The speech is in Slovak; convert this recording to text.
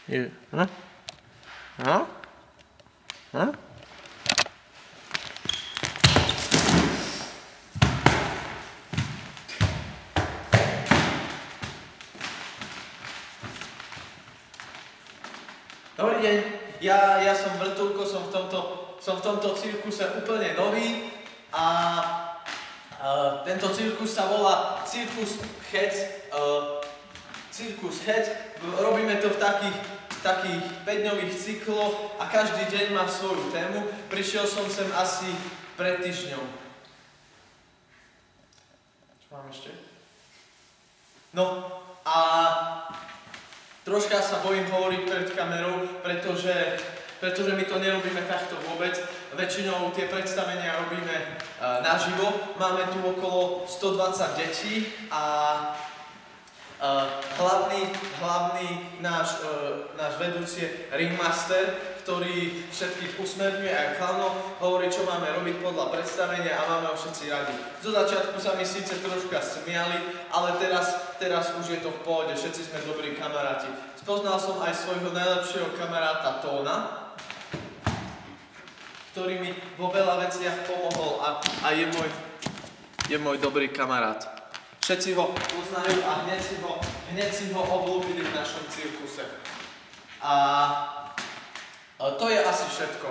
Hm? No? Hm? Dobrý deň, ja som Vrtuľko, som v tomto cirkuse úplne nový a tento cirkus sa volá Cirkus Chec. Robíme to v takých 5-dňových cykloch a každý deň má svoju tému. Prišiel som sem asi pred týždňom. Čo mám ešte? No a troška sa bojím hovoriť pred kamerou, pretože my to nerobíme takto vôbec. Väčšinou tie predstavenia robíme naživo. Máme tu okolo 120 detí a hlavný náš vedúci je ringmaster, ktorý všetkých usmerňuje aj klaunov, hovorí, čo máme robiť podľa predstavenia a máme ho všetci radi. Zo začiatku sa mi síce troška smiali, ale teraz už je to v pohode, všetci sme dobrí kamaráti. Spoznal som aj svojho najlepšieho kamaráta Tóna, ktorý mi vo veľa veciach pomohol a je môj dobrý kamarát. Všetci ho poznajú a hneď si ho obľúbili v našom cirkuse. A to je asi všetko.